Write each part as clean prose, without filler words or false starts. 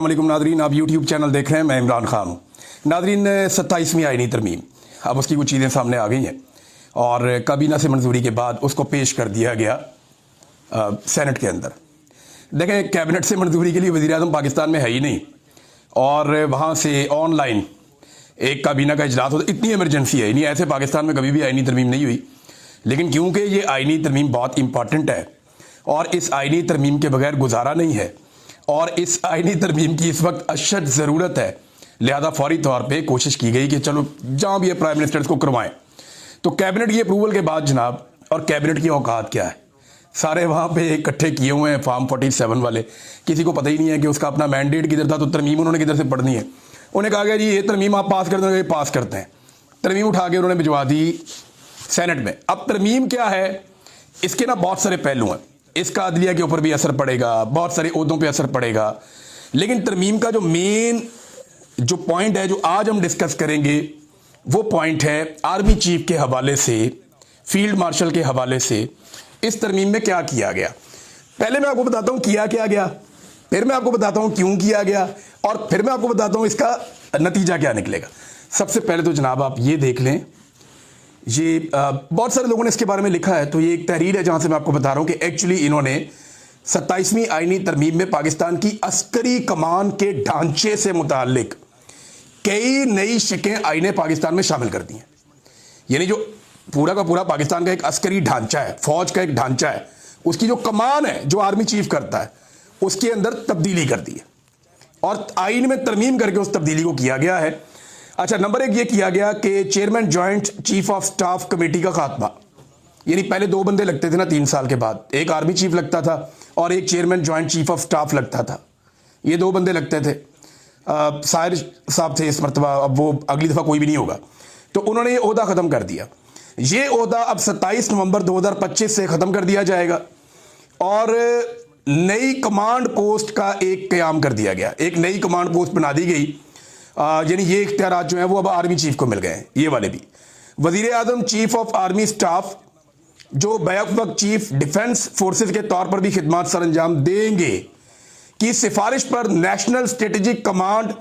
वालेकुम नादरीन, आप YouTube channel देख रहे हैं। मैं इमरान खान हूँ। नादरीन, 27वीं आईनी तरमीम अब उसकी कुछ चीज़ें सामने आ गई हैं और काबीना से मंजूरी के बाद उसको पेश कर दिया गया सेनेट के अंदर। देखें, कैबिनेट से मंजूरी के लिए वज़ीर आज़म पाकिस्तान में है ही नहीं और वहाँ से ऑनलाइन एक काबीना का इजलास होता। इतनी इमरजेंसी है नहीं, ऐसे पाकिस्तान में कभी भी आईनी तरमीम नहीं हुई, लेकिन क्योंकि ये आईनी तरमीम बहुत इंपॉर्टेंट है और इस आईनी तरमीम के बगैर गुजारा नहीं है और इस आईनी तरमीम की इस वक्त अशद ज़रूरत है, लिहाजा फौरी तौर पे कोशिश की गई कि चलो जहाँ भी है प्राइम मिनिस्टर इसको करवाएं। तो कैबिनेट की अप्रूवल के बाद जनाब, और कैबिनेट की औकात क्या है, सारे वहाँ पे इकट्ठे किए हुए हैं फॉर्म 47 वाले। किसी को पता ही नहीं है कि उसका अपना मैंडेट किधर था, तो तरमीम उन्होंने किधर से पढ़नी है। उन्हें कहा गया जी ये तरमीम आप पास कर देंगे, पास करते हैं। तरमीम उठा के उन्होंने भिजवा दी सेनेट में। अब तरमीम क्या है, इसके ना बहुत सारे पहलू हैं। इसका अदलिया के ऊपर भी असर पड़ेगा, बहुत सारे ओहदों पे असर पड़ेगा, लेकिन तरमीम का जो मेन जो पॉइंट है जो आज हम डिस्कस करेंगे वो पॉइंट है आर्मी चीफ के हवाले से, फील्ड मार्शल के हवाले से इस तरमीम में क्या किया गया। पहले मैं आपको बताता हूं किया क्या गया, फिर मैं आपको बताता हूं क्यों किया गया और फिर मैं आपको बताता हूं इसका नतीजा क्या निकलेगा। सबसे पहले तो जनाब आप ये देख लें, ये बहुत सारे लोगों ने इसके बारे में लिखा है, तो ये एक तहरीर है जहां से मैं आपको बता रहा हूं कि एक्चुअली इन्होंने 27वीं आईनी तरमीम में पाकिस्तान की अस्करी कमान के ढांचे से मुताल्लिक कई नई शिकें आईने पाकिस्तान में शामिल कर दी हैं। यानी जो पूरा का पूरा पाकिस्तान का एक अस्करी ढांचा है, फौज का एक ढांचा है, उसकी जो कमान है जो आर्मी चीफ करता है उसके अंदर तब्दीली कर दी है और आईन में तरमीम करके उस तब्दीली को किया गया है। अच्छा, नंबर एक ये किया गया कि chairman joint chief of staff committee का खात्मा, यानी पहले दो बंदे लगते थे ना 3 साल के बाद, एक आर्मी चीफ लगता था और एक chairman joint chief of staff लगता था। ये दो बंदे लगते थे, साहिर साहब थे इस मरतबा, अब वो अगली दफ़ा कोई भी नहीं होगा। तो उन्होंने ये ओहदा ख़त्म कर दिया। ये ओहदा अब 27 नवंबर 2025 से ख़त्म कर दिया जाएगा और नई कमांड पोस्ट का एक क़याम कर दिया गया, एक नई कमांड पोस्ट बना दी गई। यानी ये इख्तियारात जो हैं वो अब आर्मी चीफ को मिल गए हैं, ये वाले भी। वज़ीर आज़म चीफ ऑफ आर्मी स्टाफ जो बैक वक्त चीफ डिफेंस फोर्सेस के तौर पर भी खिदमत सर अंजाम देंगे की सिफारिश पर नेशनल स्ट्रेटेजिक कमांड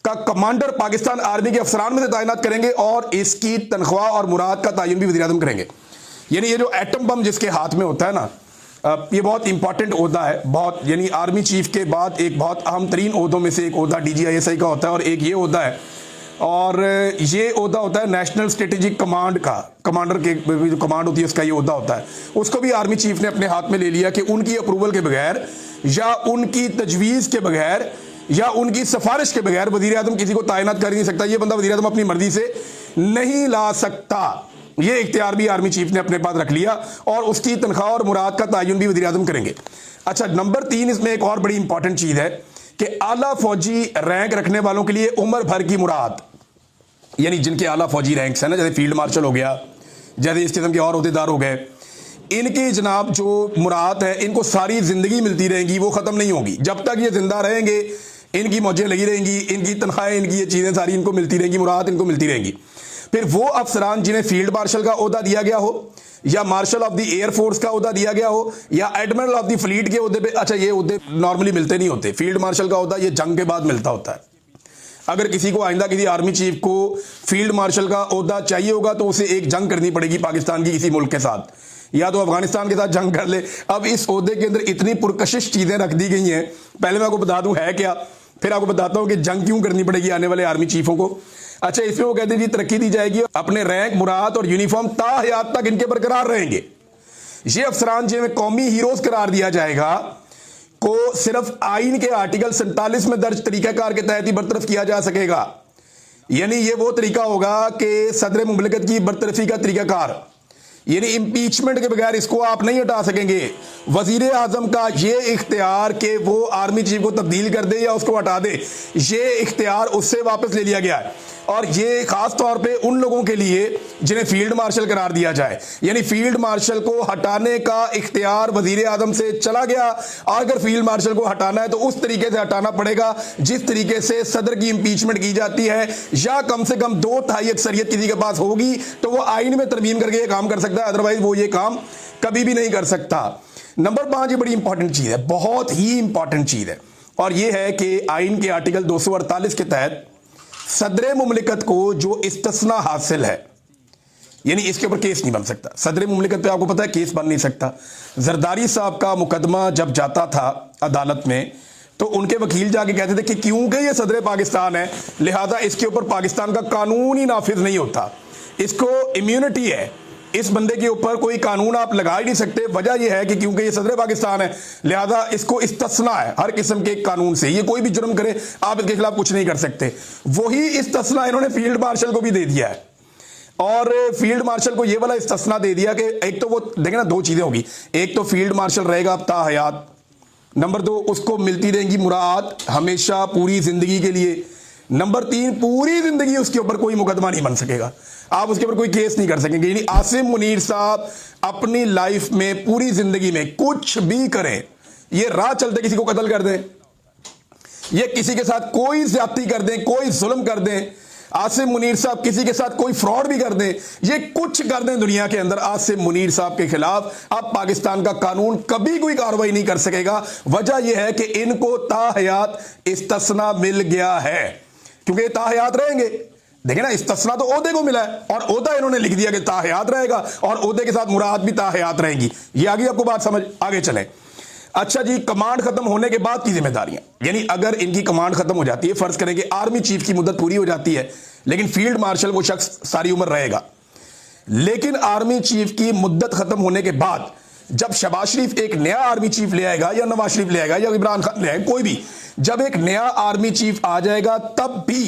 का कमांडर पाकिस्तान आर्मी के अफसरान में से तैनात करेंगे और इसकी तनख्वाह और मुराद का तयन भी वज़ीर आज़म करेंगे। यानी ये जो एटम बम जिसके हाथ में होता है ना, ये बहुत इंपॉर्टेंट ओहदा है, बहुत, यानी आर्मी चीफ के बाद एक बहुत अहम तरीन ओहदों में से एक ओहदा DGISI का होता है और एक ये ओहदा है, और ये ओहदा होता है नेशनल स्ट्रेटेजिक कमांड का, कमांडर के जो कमांड होती है उसका ये ओहदा होता है। उसको भी आर्मी चीफ ने अपने हाथ में ले लिया कि उनकी अप्रूवल के बगैर या उनकी तजवीज़ के बगैर या उनकी सिफारिश के बगैर वज़ीर आज़म किसी को तैनात कर ही नहीं सकता। ये बंदा वज़ीर आज़म अपनी मर्जी से नहीं ला सकता। ये इख्तियार भी आर्मी चीफ ने अपने पास रख लिया और उसकी तनख्वाह और मुराद का तयन भी वज़ीर आज़म करेंगे। अच्छा, नंबर 3 इसमें एक और बड़ी इंपॉर्टेंट चीज़ है कि आला फौजी रैंक रखने वालों के लिए उम्र भर की मुराद, यानी जिनके आला फौजी रैंक्स हैं ना, जैसे फील्ड मार्शल हो गया, जैसे इस किस्म के और अहदेदार हो गए, इनकी जनाब जो मुराद है इनको सारी ज़िंदगी मिलती रहेंगी, वो ख़त्म नहीं होगी। जब तक ये ज़िंदा रहेंगे इनकी मौजें लगी रहेंगी, इनकी तनख्वाहें, इनकी ये चीज़ें सारी इनको मिलती रहेंगी, मुराद इनको मिलती रहेंगी। फिर वो अफसरान जिन्हें फील्ड मार्शल का ओहदा दिया गया हो या मार्शल ऑफ द एयरफोर्स का ओहदा दिया गया हो या एडमिरल ऑफ द फ्लीट के ओहदे पे, अच्छा ये ओहदे नॉर्मली मिलते नहीं होते। फील्ड मार्शल का ओहदा ये जंग के बाद मिलता होता है। अगर किसी को आइंदा किसी आर्मी चीफ को फील्ड मार्शल का ओहदा चाहिए होगा तो उसे एक जंग करनी पड़ेगी पाकिस्तान की किसी मुल्क के साथ, या तो अफगानिस्तान के साथ जंग कर ले। अब इस ओहदे के अंदर इतनी पुरकशिश चीजें रख दी गई हैं, पहले मैं आपको बता दूं है क्या, फिर आपको बताता हूं कि जंग क्यों करनी पड़ेगी आने वाले आर्मी चीफों को। अच्छा, इसमें वो कहते हैं जी तरक्की दी जाएगी, अपने रैंक, मुराद और यूनिफॉर्म ताहयात तक इनके बरकरार रहेंगे। ये अफसरान जिन्हें कौमी हीरोज करार दिया जाएगा को सिर्फ आइन के आर्टिकल 47 में दर्ज तरीकाकार के तहत ही बरतरफ किया जा सकेगा। यानी ये वो तरीका होगा कि सदर मुमलिकत की बरतरफी का तरीकाकार, यानी इम्पीचमेंट के बगैर इसको आप नहीं हटा सकेंगे। वजीर आजम का ये इख्तियार कि वो आर्मी चीफ को तब्दील कर दे या उसको हटा दे, ये इख्तियार उससे वापस ले लिया गया है और ये खास तौर पे उन लोगों के लिए जिन्हें फील्ड मार्शल करार दिया जाए। यानी फील्ड मार्शल को हटाने का इख्तियार वजीर आजम से चला गया। अगर फील्ड मार्शल को हटाना है तो उस तरीके से हटाना पड़ेगा जिस तरीके से सदर की इम्पीचमेंट की जाती है, या कम से कम 2/3 अक्सरियत किसी के पास होगी तो वो आइन में तरमीम करके ये काम कर सकता है, अदरवाइज वो ये काम कभी भी नहीं कर सकता। नंबर 5 ये बड़ी इंपॉर्टेंट चीज है, बहुत ही इंपॉर्टेंट चीज है और यह है कि आइन के आर्टिकल 248 के तहत सदर मुमलिकत को जो इस्तिस्ना हासिल है, यानी इसके ऊपर केस नहीं बन सकता। सदर मुमलिकत पे आपको पता है केस बन नहीं सकता। जरदारी साहब का मुकदमा जब जाता था अदालत में तो उनके वकील जाके कहते थे कि क्योंकि ये सदर पाकिस्तान है लिहाजा इसके ऊपर पाकिस्तान का कानून ही नाफिज नहीं होता, इसको इम्यूनिटी है, इस बंदे के ऊपर कोई कानून आप लगा ही नहीं सकते। वजह यह है कि क्योंकि ये सदर पाकिस्तान है लिहाजा इसको इस्तिस्ना है हर किस्म के कानून से, ये कोई भी जुर्म करे आप इसके खिलाफ कुछ नहीं कर सकते। वही इस्तिस्ना इन्होंने फील्ड मार्शल को भी दे दिया है और फील्ड मार्शल को ये वाला इस्तिस्ना दे दिया कि एक तो वो देखें ना, दो चीजें होगी, एक तो फील्ड मार्शल रहेगा अब ताहयात, नंबर 2 उसको मिलती रहेंगी मुराद हमेशा पूरी जिंदगी के लिए, नंबर 3 पूरी जिंदगी उसके ऊपर कोई मुकदमा नहीं बन सकेगा, आप उसके ऊपर कोई केस नहीं कर सकेंगे। यानी आसिम मुनीर साहब अपनी लाइफ में पूरी जिंदगी में कुछ भी करें, ये राह चलते किसी को कत्ल कर दें, ये किसी के साथ कोई ज्यादती कर दें, कोई जुल्म कर दें, आसिम मुनीर साहब किसी के साथ कोई फ्रॉड भी कर दें, ये कुछ कर दें दुनिया के अंदर, आसिम मुनीर साहब के खिलाफ अब पाकिस्तान का कानून कभी कोई कार्रवाई नहीं कर सकेगा। वजह यह है कि इनको ताहयात इस्तिस्ना मिल गया है, क्योंकि ताहयात रहेंगे। देखिए ना, इस्तिस्ना तो ओहदे को मिला है और ओहदा इन्होंने लिख दिया कि ताहयात रहेगा और ओहदे के साथ मुराद भी ताहयात रहेंगी। ये आगे आपको बात समझ, आगे चले। अच्छा जी, कमांड खत्म होने के बाद की जिम्मेदारियां, यानी अगर इनकी कमांड खत्म हो जाती है, फर्ज करें कि आर्मी चीफ की मुद्दत पूरी हो जाती है लेकिन फील्ड मार्शल वो शख्स सारी उम्र रहेगा, लेकिन आर्मी चीफ की मुद्दत खत्म होने के बाद जब शहबाज शरीफ एक नया आर्मी चीफ ले आएगा या नवाज शरीफ ले आएगा या इमरान खान ले आएगा, कोई भी जब एक नया आर्मी चीफ आ जाएगा तब भी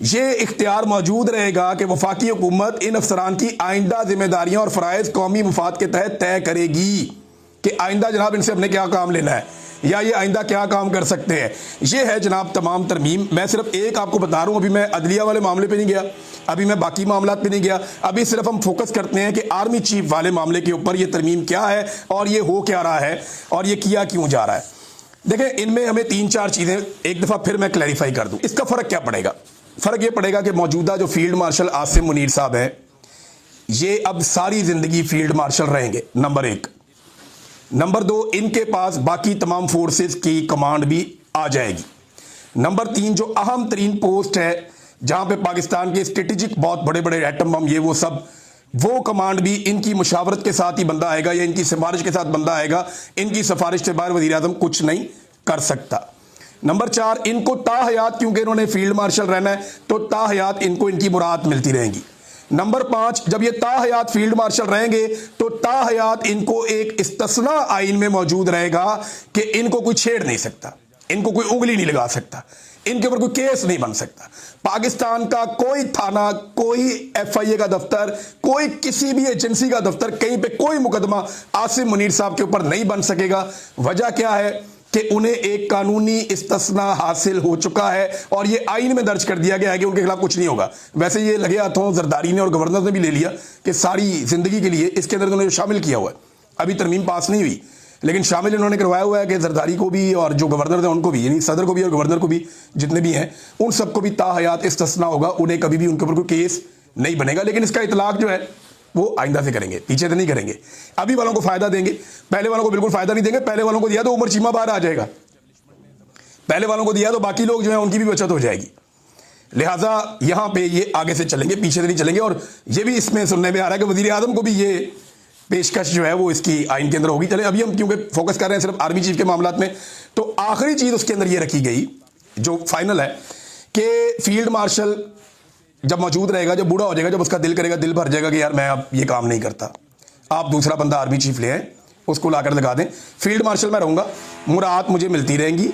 ये इख्तियार मौजूद रहेगा कि वफाकी हुकूमत इन अफसरान की आइंदा जिम्मेदारियां और फराइज कौमी मुफाद के तहत तय करेगी कि आइंदा जनाब इनसे हमने क्या काम लेना है या ये आइंदा क्या काम कर सकते हैं। ये है जनाब तमाम तरमीम। मैं सिर्फ एक आपको बता रहा हूं, अभी मैं अदलिया वाले मामले पे नहीं गया, अभी मैं बाकी मामला पे नहीं गया, अभी सिर्फ हम फोकस करते हैं कि आर्मी चीफ वाले मामले के ऊपर ये तरमीम क्या है और ये हो क्या रहा है और ये किया क्यों जा रहा है। देखें, इनमें हमें 3-4 चीजें एक दफा फिर मैं क्लैरिफाई कर दूं। इसका फर्क क्या पड़ेगा? फर्क ये पड़ेगा कि मौजूदा जो फील्ड मार्शल आसिम मुनीर साहब हैं ये अब सारी जिंदगी फील्ड मार्शल रहेंगे, नंबर 1। नंबर 2, इनके पास बाकी तमाम फोर्सेस की कमांड भी आ जाएगी। नंबर 3, जो अहम तरीन पोस्ट है जहां पे पाकिस्तान के स्ट्रेटेजिक बहुत बड़े बड़े एटम बम ये वो सब, वो कमांड भी इनकी मुशावरत के साथ ही बंदा आएगा या इनकी सिफारिश के साथ बंदा आएगा, इनकी सिफारिश से बाहर वजीर आजम कुछ नहीं कर सकता। नंबर 4, इनको ताहयात, क्योंकि इन्होंने फील्ड मार्शल रहना है तो ताहयात इनको इनकी मुराद मिलती रहेंगी। नंबर 5, जब ये ताहयात फील्ड मार्शल रहेंगे तो ताहयात इनको एक इस्तिस्ना आइन में मौजूद रहेगा कि इनको कोई छेड़ नहीं सकता, इनको कोई उंगली नहीं लगा सकता, इनके ऊपर कोई केस नहीं बन सकता। पाकिस्तान का कोई थाना, कोई FIA का दफ्तर, कोई किसी भी एजेंसी का दफ्तर, कहीं पे कोई मुकदमा आसिम मुनीर साहब के ऊपर नहीं बन सकेगा। वजह क्या है कि उन्हें एक कानूनी इस्तिस्ना हासिल हो चुका है और ये आइन में दर्ज कर दिया गया है कि उनके खिलाफ कुछ नहीं होगा। वैसे ये लगे हाथों जरदारी ने और गवर्नर ने भी ले लिया कि सारी जिंदगी के लिए इसके अंदर उन्होंने शामिल किया हुआ है, अभी तरमीम पास नहीं हुई लेकिन शामिल इन्होंने करवाया हुआ है कि जरदारी को भी और जो गवर्नर थे उनको भी, यानी सदर को भी और गवर्नर को भी, जितने भी हैं उन सबको भी ताहयात इस्तिस्ना होगा, उन्हें कभी भी उनके ऊपर कोई केस नहीं बनेगा। लेकिन इसका इतलाक जो है वो आइंदा से करेंगे, पीछे से नहीं करेंगे। अभी वालों को फायदा देंगे, पहले वालों को बिल्कुल फायदा नहीं देंगे। पहले वालों को दिया तो उमर चीमा बाहर आ जाएगा, पहले वालों को दिया तो बाकी लोग जो है उनकी भी बचत हो जाएगी। लिहाजा यहां पे ये आगे से चलेंगे, पीछे से नहीं चलेंगे। और ये भी इसमें सुनने में आ रहा है कि वजीर आजम को भी ये पेशकश जो है वो इसकी आइन के अंदर होगी। चले, अभी हम क्योंकि फोकस कर रहे हैं सिर्फ आर्मी चीफ के मामला में, तो आखिरी चीज उसके अंदर ये रखी गई जो फाइनल है कि फील्ड मार्शल जब मौजूद रहेगा, जब बूढ़ा हो जाएगा, जब उसका दिल करेगा, दिल भर जाएगा कि यार मैं अब ये काम नहीं करता, आप दूसरा बंदा आर्मी चीफ ले आए, उसको लाकर लगा दें, फील्ड मार्शल मैं रहूंगा, मुराद मुझे मिलती रहेंगी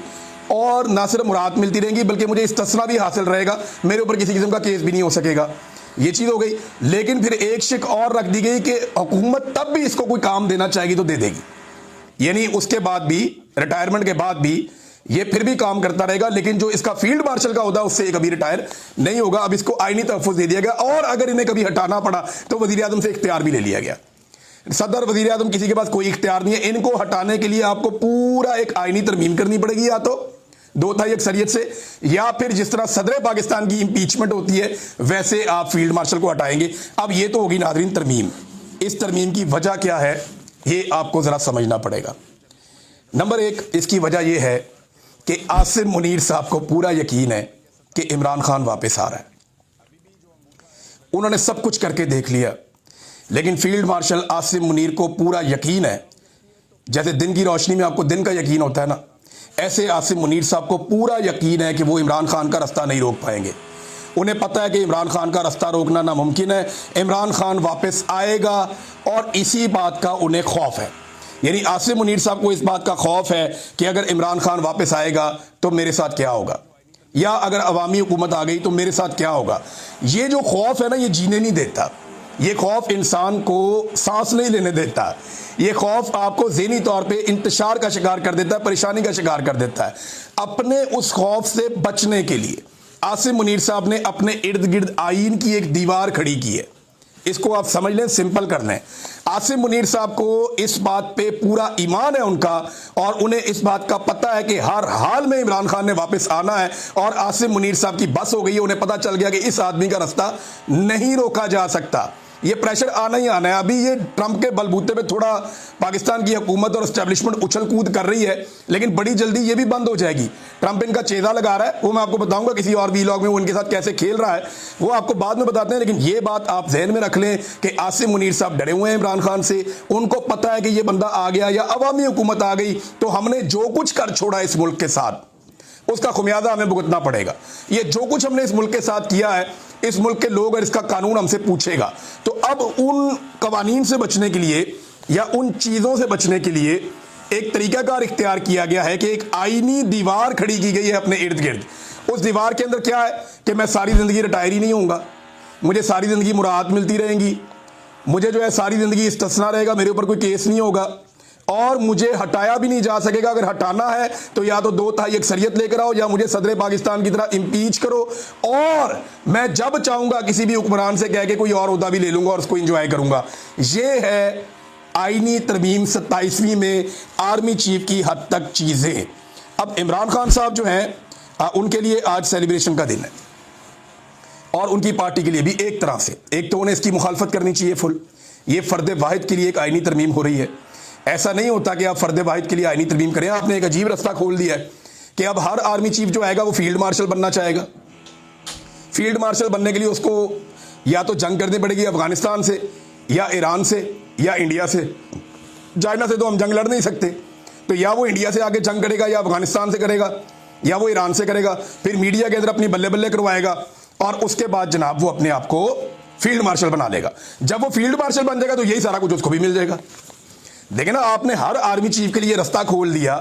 और ना सिर्फ मुराद मिलती रहेंगी बल्कि मुझे इस्तिस्ना भी हासिल रहेगा, मेरे ऊपर किसी किस्म का केस भी नहीं हो सकेगा। ये चीज हो गई। लेकिन फिर एक शिक और रख दी गई कि हुकूमत तब भी इसको कोई काम देना चाहेगी तो दे देगी, यानी उसके बाद भी, रिटायरमेंट के बाद भी ये फिर भी काम करता रहेगा, लेकिन जो इसका फील्ड मार्शल का होता है उससे कभी रिटायर नहीं होगा। अब इसको आईनी तहफ़्फ़ुज़ दे दिया गया और अगर इन्हें कभी हटाना पड़ा तो वज़ीर आज़म से इख्तियार भी ले लिया गया। सदर, वज़ीर आज़म, किसी के पास कोई इख्तियार नहीं है। इनको हटाने के लिए आपको पूरा एक आईनी तरमीम करनी पड़ेगी, या तो 2/3 अक्सरियत से, या फिर जिस तरह सदर पाकिस्तान की इंपीचमेंट होती है वैसे आप फील्ड मार्शल को हटाएंगे। अब ये तो होगी नाज़रीन तरमीम। इस तरमीम की वजह क्या है ये आपको ज़रा समझना पड़ेगा। नंबर 1, इसकी वजह यह है कि आसिम मुनीर साहब को पूरा यकीन है कि इमरान खान वापस आ रहा है। उन्होंने सब कुछ करके देख लिया, लेकिन फील्ड मार्शल आसिम मुनीर को पूरा यकीन है, जैसे दिन की रोशनी में आपको दिन का यकीन होता है ना, ऐसे आसिम मुनीर साहब को पूरा यकीन है कि वो इमरान खान का रास्ता नहीं रोक पाएंगे। उन्हें पता है कि इमरान खान का रास्ता रोकना नामुमकिन है, इमरान खान वापस आएगा, और इसी बात का उन्हें खौफ है। यानी आसिम मुनीर साहब को इस बात का खौफ है कि अगर इमरान खान वापस आएगा तो मेरे साथ क्या होगा, या अगर अवामी हुकूमत आ गई तो मेरे साथ क्या होगा। ये जो खौफ है ना, ये जीने नहीं देता। ये खौफ इंसान को सांस नहीं लेने देता। ये खौफ आपको ज़हनी तौर पे इंतशार का शिकार कर देता है, परेशानी का शिकार कर देता है। अपने उस खौफ से बचने के लिए आसिम मुनीर साहब ने अपने इर्द गिर्द आईन की एक दीवार खड़ी की है। इसको आप समझ लें, सिंपल कर लें। आसिम मुनीर साहब को इस बात पे पूरा ईमान है उनका, और उन्हें इस बात का पता है कि हर हाल में इमरान खान ने वापस आना है, और आसिम मुनीर साहब की बस हो गई है। उन्हें पता चल गया कि इस आदमी का रास्ता नहीं रोका जा सकता। ये प्रेशर आना ही आना है। अभी ये ट्रंप के बलबूते पे थोड़ा पाकिस्तान की हुकूमत और एस्टेब्लिशमेंट उछल कूद कर रही है, लेकिन बड़ी जल्दी ये भी बंद हो जाएगी। ट्रंप इनका चेजा लगा रहा है, वो मैं आपको बताऊंगा किसी और वीलॉग में वो उनके साथ कैसे खेल रहा है, वो आपको बाद में बताते हैं। लेकिन ये बात आप जहन में रख लें कि आसिम मुनीर साहब डरे हुए हैं इमरान खान से। उनको पता है कि ये बंदा आ गया या अवामी हुकूमत आ गई तो हमने जो कुछ कर छोड़ा इस मुल्क के साथ, उसका खुमियाजा हमें भुगतना पड़ेगा। ये जो कुछ हमने इस मुल्क के साथ किया है, इस मुल्क के लोग और इसका कानून हमसे पूछेगा। तो अब उन कवानीन से बचने के लिए या उन चीज़ों से बचने के लिए एक तरीकाकार इख्तियार किया गया है कि एक आईनी दीवार खड़ी की गई है अपने इर्द गिर्द। उस दीवार के अंदर क्या है कि मैं सारी ज़िंदगी रिटायर ही नहीं होऊंगा, मुझे सारी ज़िंदगी मुराहत मिलती रहेंगी, मुझे जो है सारी ज़िंदगी इस्तिस्ना रहेगा, मेरे ऊपर कोई केस नहीं होगा, और मुझे हटाया भी नहीं जा सकेगा। अगर हटाना है तो या तो 2/3 अक्सरियत लेकर आओ, या मुझे सदर पाकिस्तान की तरह इम्पीच करो, और मैं जब चाहूंगा किसी भी हुक्मरान से कह के कोई और ओहदा भी ले लूंगा और उसको इंजॉय करूंगा। ये है आईनी तरमीम 27वीं में आर्मी चीफ की हद तक चीजें। अब इमरान खान साहब जो हैं उनके लिए आज सेलिब्रेशन का दिन है, और उनकी पार्टी के लिए भी एक तरह से। एक तो उन्हें इसकी मुखालफत करनी चाहिए फुल। ये फर्द वाहिद के लिए एक आईनी तरमीम हो रही है। ऐसा नहीं होता कि आप फर्द वाहिद के लिए आईनी तरमीम करें। आपने एक अजीब रास्ता खोल दिया है कि अब हर आर्मी चीफ जो आएगा वो फील्ड मार्शल बनना चाहेगा। फील्ड मार्शल बनने के लिए उसको या तो जंग करनी पड़ेगी अफगानिस्तान से, या ईरान से, या इंडिया से। चाइना से तो हम जंग लड़ नहीं सकते, तो या वो इंडिया से आके जंग करेगा, या अफगानिस्तान से करेगा, या वो ईरान से करेगा। फिर मीडिया के अंदर अपनी बल्ले बल्ले करवाएगा, और उसके बाद जनाब वो अपने आप को फील्ड मार्शल बना लेगा। जब वो फील्ड मार्शल बन जाएगा तो यही सारा कुछ उसको भी मिल जाएगा। देखिए ना, आपने हर आर्मी चीफ के लिए रास्ता खोल दिया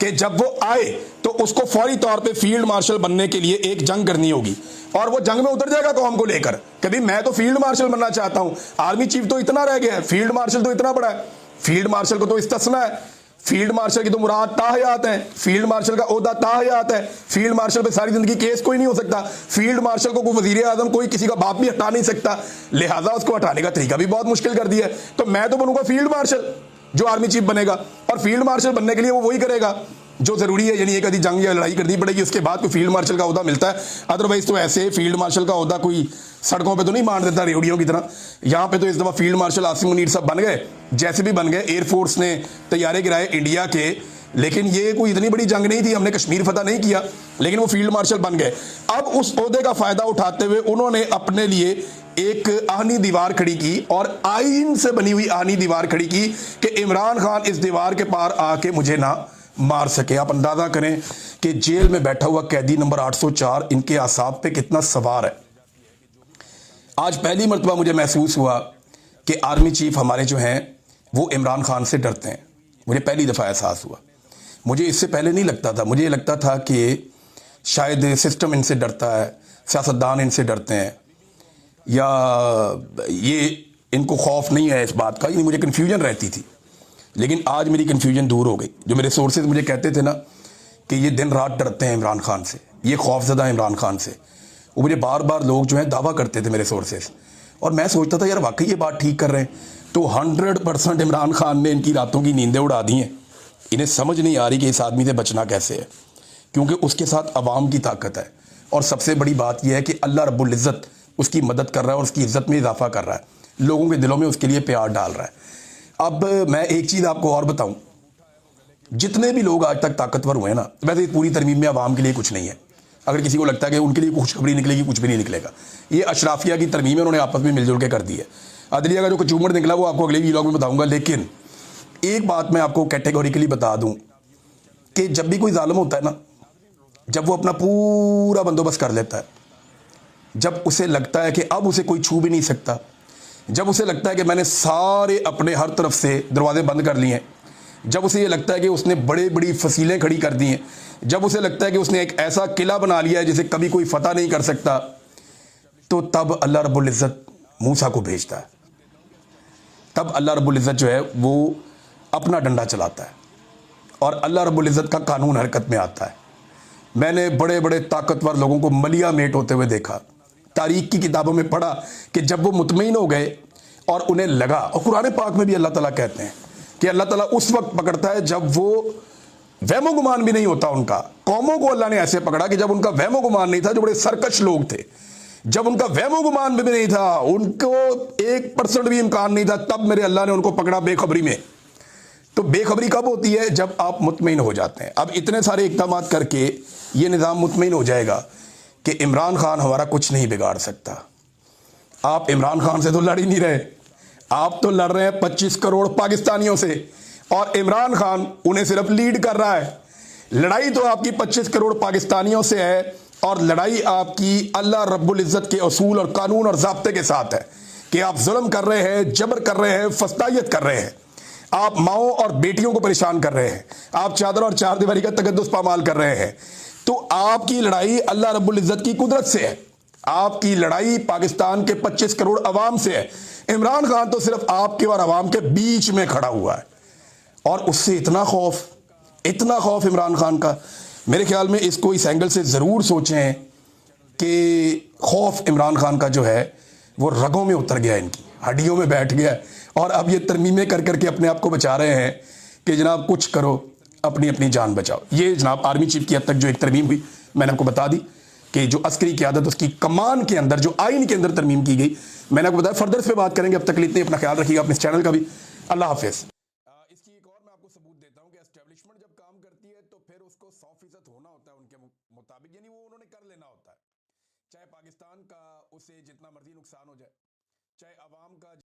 कि जब वो आए तो उसको फौरी तौर पे फील्ड मार्शल बनने के लिए एक जंग करनी होगी, और वो जंग में उतर जाएगा कौम को लेकर। कभी मैं तो फील्ड मार्शल बनना चाहता हूं, आर्मी चीफ तो इतना रह गया है, फील्ड मार्शल तो इतना बड़ा है। फील्ड मार्शल को तो इस्तिस्ना है, फील्ड मार्शल की तो मुराद ताहयात है, फील्ड मार्शल का ओहदा ताहयात है। फील्ड मार्शल पे सारी जिंदगी केस कोई नहीं हो सकता। फील्ड मार्शल को कोई वजीर आजम, कोई किसी का बाप भी हटा नहीं सकता, लिहाजा उसको हटाने का तरीका भी बहुत मुश्किल कर दिया है। तो मैं तो बनूंगा फील्ड मार्शल जो आर्मी चीफ बनेगा, और फील्ड मार्शल बनने के लिए वो वही करेगा जो जरूरी है। यानी एक आधी जंग या लड़ाई करनी पड़ेगी, उसके बाद कोई फील्ड मार्शल का ओहदा मिलता है। अदरवाइज तो ऐसे फील्ड मार्शल का ओहदा कोई सड़कों पे तो नहीं मार देता रेडियो की तरह। यहाँ पे तो इस दफा फील्ड मार्शल आसिम मुनीर साहब बन गए, जैसे भी बन गए। एयरफोर्स ने तैयारे गिराए इंडिया के, लेकिन ये कोई इतनी बड़ी जंग नहीं थी, हमने कश्मीर फतह नहीं किया, लेकिन वो फील्ड मार्शल बन गए। अब उस ओहदे का फायदा उठाते हुए उन्होंने अपने लिए एक आहनी दीवार खड़ी की, और आईन से बनी हुई आहनी दीवार खड़ी की कि इमरान खान इस दीवार के पार आके मुझे ना मार सके। आप अंदाजा करें कि जेल में बैठा हुआ कैदी नंबर 804 इनके आसाब पे कितना सवार है। आज पहली मर्तबा मुझे महसूस हुआ कि आर्मी चीफ हमारे जो हैं वो इमरान खान से डरते हैं। मुझे पहली दफ़ा एहसास हुआ। मुझे इससे पहले नहीं लगता था। मुझे लगता था कि शायद सिस्टम इनसे डरता है, सियासतदान इनसे डरते हैं, या ये इनको खौफ नहीं है इस बात का। ये मुझे कन्फ्यूजन रहती थी, लेकिन आज मेरी कन्फ्यूजन दूर हो गई। जो मेरे सोर्सेज मुझे कहते थे ना कि ये दिन रात डरते हैं इमरान खान से, ये खौफजदा इमरान खान से, वो मुझे बार बार लोग जो हैं दावा करते थे मेरे सोर्सेज, और मैं सोचता था यार वाकई ये बात ठीक कर रहे हैं। तो 100% इमरान खान ने इनकी रातों की नींदें उड़ा दी हैं। इन्हें समझ नहीं आ रही कि इस आदमी से बचना कैसे है, क्योंकि उसके साथ अवाम की ताकत है, और सबसे बड़ी बात यह है कि अल्लाह रब्बुल इज़्ज़त उसकी मदद कर रहा है और उसकी इज़्ज़त में इजाफा कर रहा है, लोगों के दिलों में उसके लिए प्यार डाल रहा है। अब मैं एक चीज़ आपको और बताऊं जितने भी लोग आज तक ताकतवर हुए हैं ना, वैसे इस पूरी तरमीम में आवाम के लिए कुछ नहीं है। अगर किसी को लगता है कि उनके लिए खुशखबरी निकलेगी, कुछ भी नहीं निकलेगा। ये अशराफिया की तरमीम है, उन्होंने आपस में मिलजुल के कर दी है। अदलिया का जो कचूमर निकला वो आपको अगले व्लॉग में बताऊंगा। लेकिन एक बात मैं आपको कैटेगोरिकली बता दूं कि जब भी कोई जालिम होता है ना, जब वो अपना पूरा बंदोबस्त कर लेता है, जब उसे लगता है कि अब उसे कोई छू भी नहीं सकता, जब उसे लगता है कि मैंने सारे अपने हर तरफ से दरवाजे बंद कर लिए हैं, जब उसे ये लगता है कि उसने बड़ी बड़ी फसीलें खड़ी कर दी हैं, जब उसे लगता है कि उसने एक ऐसा किला बना लिया है जिसे कभी कोई फतह नहीं कर सकता, तो तब अल्लाह रब्बुल इज़्ज़त मूसा को भेजता है। तब अल्लाह रब्बुल इज़्ज़त जो है वो अपना डंडा चलाता है और अल्लाह रब्बुल इज़्ज़त का कानून हरकत में आता है। मैंने बड़े बड़े ताकतवर लोगों को मलिया मेट होते हुए देखा, तारीख की किताबों में पढ़ा कि जब वो मुतमईन हो गए और उन्हें लगा, और कुरान पाक में भी अल्लाह ताला कहते हैं कि अल्लाह ताला उस वक्त पकड़ता है जब वो वहमो गुमान भी नहीं होता उनका। कौमों को अल्लाह ने ऐसे पकड़ा कि जब उनका वहमो गुमान नहीं था, जो बड़े सरकश लोग थे, जब उनका वहमो गुमान भी नहीं था, उनको 1% भी इम्कान नहीं था, तब मेरे अल्लाह ने उनको पकड़ा बेखबरी में। तो बेखबरी कब होती है? जब आप मुतमईन हो जाते हैं। अब इतने सारे इक़दाम करके ये निज़ाम मुतमईन हो जाएगा कि इमरान खान हमारा कुछ नहीं बिगाड़ सकता। आप इमरान खान से तो लड़ ही नहीं रहे, आप तो लड़ रहे हैं 25 करोड़ पाकिस्तानियों से, और इमरान खान उन्हें सिर्फ लीड कर रहा है। लड़ाई तो आपकी 25 करोड़ पाकिस्तानियों से है, और लड़ाई आपकी अल्लाह रब्बुल इज़्ज़त के असूल और कानून और ज़ाब्ते के साथ है कि आप जुल्म कर रहे हैं, जबर कर रहे हैं, फस्तायत कर रहे हैं, आप माओ और बेटियों को परेशान कर रहे हैं, आप चादर और चार दीवारी का तकद्दुस पामाल कर रहे हैं। तो आपकी लड़ाई अल्लाह रब्बुल इज़्ज़त की कुदरत से है, आपकी लड़ाई पाकिस्तान के 25 करोड़ अवाम से है। इमरान खान तो सिर्फ आपके और अवाम के बीच में खड़ा हुआ है, और उससे इतना खौफ इमरान खान का। मेरे ख्याल में इसको इस एंगल से ज़रूर सोचें कि खौफ इमरान खान का जो है वो रगों में उतर गया, इनकी हड्डियों में बैठ गया है, और अब ये तरमीमें कर करके अपने आप को बचा रहे हैं कि जनाब कुछ करो, अपनी अपनी जान बचाओ। ये जनाब आर्मी चीफ की हद तक जो एक तरमीम हुई, मैंने आपको बता दी कि जो अस्करी क़यादत उसकी कमान के अंदर, जो आइन के अंदर तरमीम की गई, मैंने आपको बताया। फर्दर इस पर बात करेंगे। अब तक लिए इतने, अपना ख्याल रखिएगा, अपने चैनल का भी। अल्लाह हाफिज़। इसकी एक और मैं आपको सबूत देता हूँ कि एस्टेब्लिशमेंट जब काम करती है तो फिर उसको 100% होना होता है उनके मुताबिक, यानी वो उन्होंने कर लेना होता है, चाहे पाकिस्तान का उसे जितना मर्जी नुकसान हो जाए, चाहे अवाम का